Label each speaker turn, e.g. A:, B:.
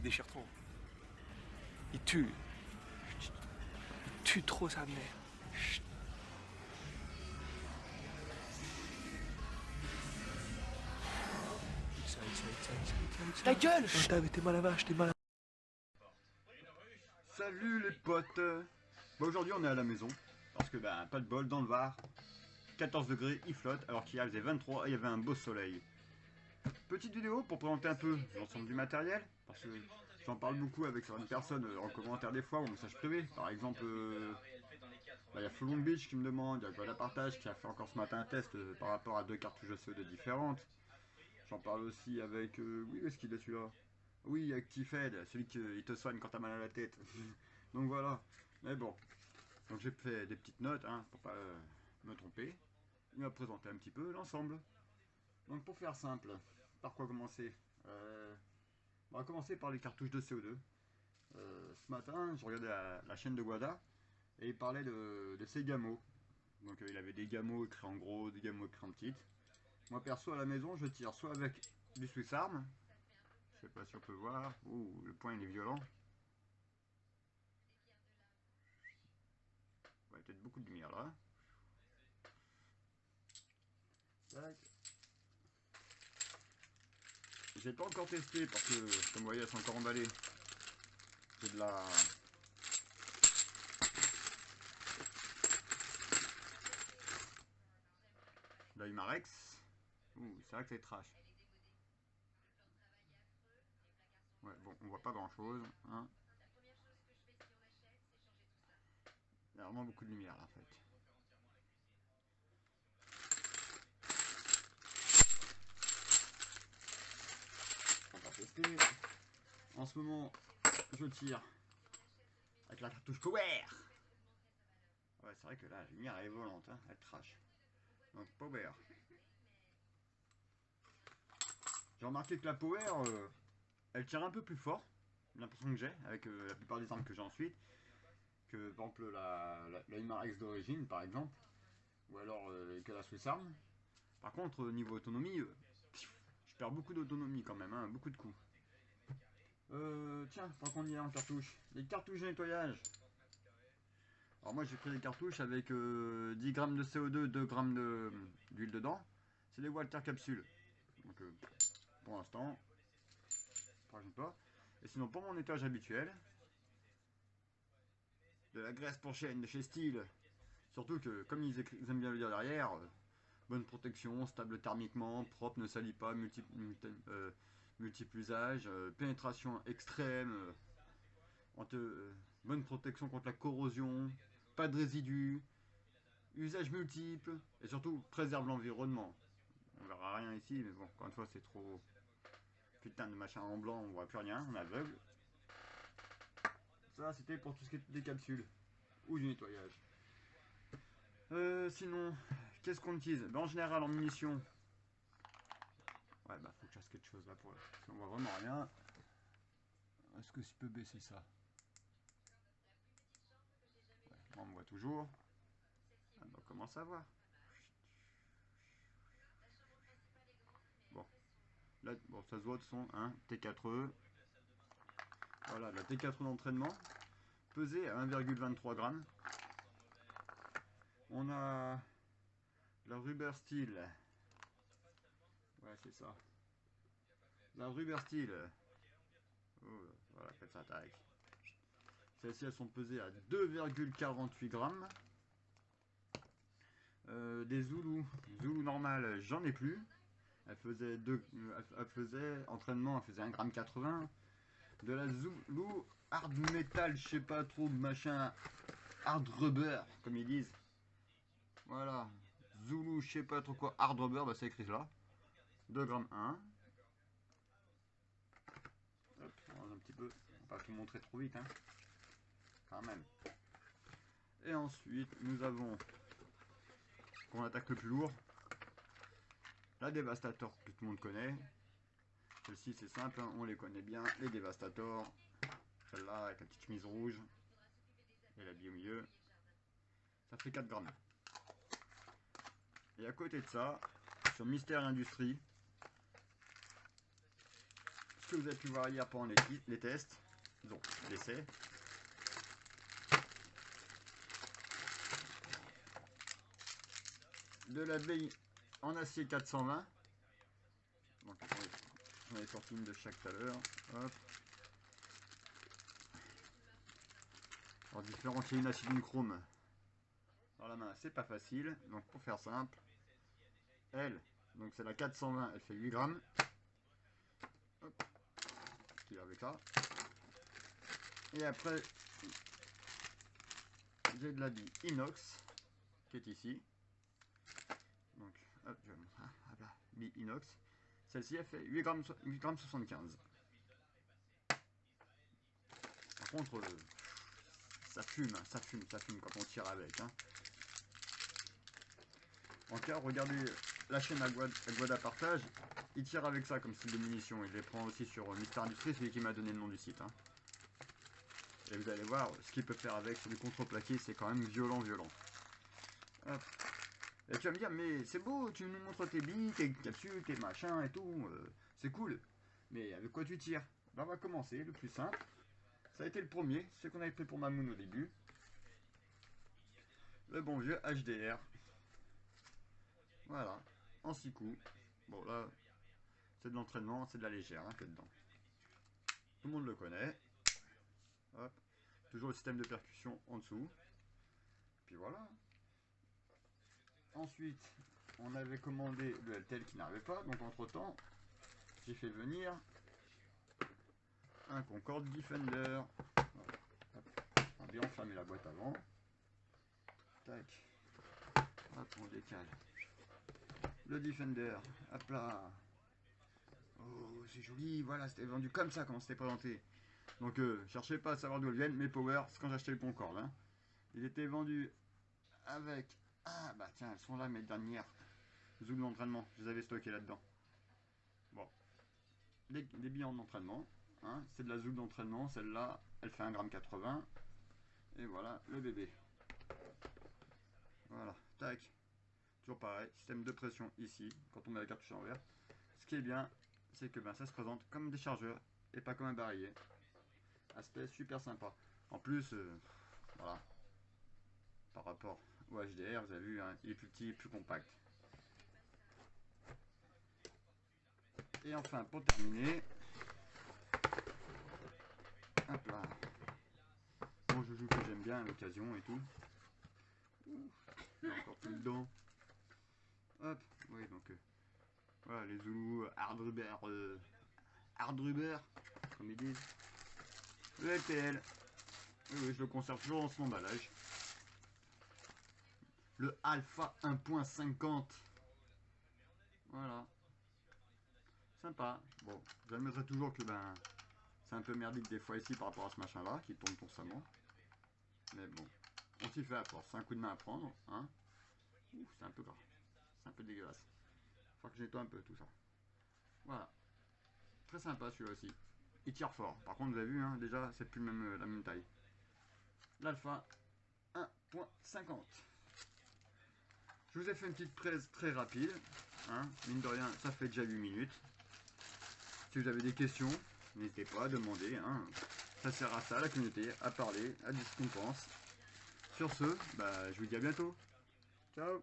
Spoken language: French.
A: déchire trop. Il tue. Tue trop sa mère. Chut. Ta gueule! T'es mal à vache, t'es mal à...
B: Salut les potes. Bon, aujourd'hui on est à la maison, parce que pas de bol, dans le Var, 14 degrés, il flotte, alors qu'hier il faisait 23 et il y avait un beau soleil. Petite vidéo pour présenter un peu l'ensemble du matériel, parce que j'en parle beaucoup avec certaines personnes en commentaire des fois ou en message privé. Par exemple, il y a Full Long Beach qui me demande, il y a God Partage qui a fait encore ce matin un test par rapport à deux cartouches de CO2 différentes. J'en parle aussi avec... oui, où est-ce qu'il est celui-là? Oui, avec T-Fed, celui qui te soigne quand t'as mal à la tête. Donc voilà. Mais bon. Donc j'ai fait des petites notes, hein, pour pas me tromper. Il m'a présenté un petit peu l'ensemble. Donc pour faire simple, par quoi commencer? On va commencer par les cartouches de CO2. Ce matin, je regardais la chaîne de Guada et il parlait de ses gamos. Donc il avait des gamos écrits en gros, des gamos écrits en petites. Moi perso à la maison, je tire soit avec du Swiss Arm. Je sais pas si on peut voir. Ouh, le point il est violent. Ouais, peut-être beaucoup de lumière là. Tac. J'ai pas encore testé parce que, comme vous voyez, elles sont encore emballées. J'ai de la Humarex. Ouh, c'est vrai que c'est trash. Ouais, bon, on voit pas grand chose. Hein. Il y a vraiment beaucoup de lumière là, en fait. On va tester. En ce moment, je tire avec la cartouche Power. Ouais, c'est vrai que là, la lumière elle est volante, hein, elle trash. Donc Power. J'ai remarqué que la Power, elle tire un peu plus fort. L'impression que j'ai avec la plupart des armes que j'ai ensuite. Que par exemple la Humarex d'origine, par exemple. Ou alors que la Swiss Arm. Par contre, niveau autonomie, je perds beaucoup d'autonomie quand même, hein, beaucoup de coups. Tiens, tant qu'on y est en cartouche, les cartouches de nettoyage. Alors moi j'ai pris des cartouches avec 10 grammes de CO2, 2 grammes d'huile dedans. C'est des Walter capsules. Donc pour l'instant, je ne rajoute pas. Et sinon pour mon nettoyage habituel, de la graisse pour chienne de chez Steel. Surtout que comme ils aiment bien le dire derrière, bonne protection, stable thermiquement, propre, ne salit pas, multiple usage, pénétration extrême, bonne protection contre la corrosion, pas de résidus, usage multiple, et surtout préserve l'environnement. On verra rien ici, mais bon, encore une fois, c'est trop putain de machin en blanc, on voit plus rien, on est aveugle. Ça, c'était pour tout ce qui est des capsules ou du nettoyage. Sinon, qu'est-ce qu'on utilise? En général, en munitions. Ouais, faut que je fasse quelque chose là pour. Parce qu'on voit vraiment rien. Est-ce que je peux baisser ça? Ouais, on me voit toujours. Ah, on commence à voir. Bon, là, bon, ça se voit de son hein, T4E. Voilà, la T4E d'entraînement. Pesée à 1,23 g. On a la Ruber Steel. Ouais, c'est ça. La Ruber Steel. Oh, voilà, faites ça taille. Celles-ci, elles sont pesées à 2,48 g. Des Zulu normales, j'en ai plus. Elle faisait entraînement, elle faisait 1,80 g. De la Zulu hard metal, je sais pas trop, machin, hard rubber, comme ils disent. Voilà, Zulu, je sais pas trop quoi, hard rubber, c'est écrit là. 2 grammes 1. Hop, on va un petit peu, on va pas tout montrer trop vite, hein. Quand même. Et ensuite, nous avons, qu'on attaque le plus lourd, la Devastator que tout le monde connaît. Celle-ci c'est simple, hein, on les connaît bien, les Devastator. Celle-là avec la petite chemise rouge et la bille au milieu. Ça fait 4 grammes. Et à côté de ça, sur Mystère Industrie, que vous avez pu voir hier pendant les tests, donc l'essai. De la bille en acier 420. Donc on est sorti une de chaque tout à l'heure. Hop. Alors différent qu'il y ait une acide, une chrome dans la main, c'est pas facile. Donc pour faire simple, elle, donc c'est la 420, elle fait 8 grammes. Hop. Qui va avec ça. Et après, j'ai de la bille inox qui est ici. Donc, hop, je vais montrer. Hop là, bille inox. Celle-ci, elle fait 8 grammes 75. Par contre, ça fume quand on tire avec. Hein. En cas, regardez la chaîne Aguada Partage, il tire avec ça comme style de munitions. Il les prend aussi sur Mister Industries, c'est lui qui m'a donné le nom du site. Hein. Et vous allez voir, ce qu'il peut faire avec sur du contreplaqué, c'est quand même violent. Hop. Et tu vas me dire, mais c'est beau, tu nous montres tes billes, tes capsules, tes machins et tout, c'est cool. Mais avec quoi tu tires? Ben, on va commencer, le plus simple. Ça a été le premier, ce qu'on avait pris pour Mamoun au début. Le bon vieux HDR. Voilà, en 6 coups. Bon là, c'est de l'entraînement, c'est de la légère hein, que dedans. Tout le monde le connaît. Hop. Toujours le système de percussion en dessous. Puis voilà. Ensuite, on avait commandé le LTL qui n'arrivait pas. Donc entre temps, j'ai fait venir un Concorde Defender. On va bien enfermer la boîte avant. Tac. Hop, on décale. Le Defender. Hop là. Oh, c'est joli. Voilà, c'était vendu comme ça, comment c'était présenté. Donc, cherchez pas à savoir d'où elles viennent. Mes Power, c'est quand j'ai acheté le Concorde. Hein. Il était vendu avec... Ah, bah tiens, elles sont là, mes dernières zooms d'entraînement. Je les avais stockées là-dedans. Bon. Des billes d'entraînement. Hein. C'est de la zoom d'entraînement. Celle-là, elle fait 1,80 g. Et voilà, le bébé. Voilà, tac. Toujours pareil, système de pression ici, quand on met la cartouche à l'envers. Ce qui est bien, c'est que ben, ça se présente comme des chargeurs et pas comme un barillet. Aspect super sympa. En plus, voilà, par rapport au HDR, vous avez vu, hein, il est plus petit, plus compact. Et enfin, pour terminer, hop là, mon joujou que j'aime bien à l'occasion et tout. Il y a encore tout dedans. Hop, oui, donc voilà, les Zoulous Hardruber, comme ils disent. Le LTL, oui, je le conserve toujours dans son emballage. Le Alpha 1.50. Voilà. Sympa. Bon, j'admettrai toujours que ben c'est un peu merdique des fois ici par rapport à ce machin là qui tombe constamment. Mais bon, on s'y fait à force. C'est un coup de main à prendre. Hein. C'est un peu grave. C'est un peu dégueulasse. Faut que je nettoie un peu tout ça. Voilà. Très sympa celui-là aussi. Il tire fort. Par contre, vous avez vu, hein, déjà, c'est plus même, la même taille. L'Alpha 1.50. Je vous ai fait une petite presse très rapide. Hein. Mine de rien, ça fait déjà 8 minutes. Si vous avez des questions, n'hésitez pas à demander. Hein. Ça sert à ça, à la communauté, à parler, à dire ce qu'on pense. Sur ce, bah, je vous dis à bientôt. Ciao.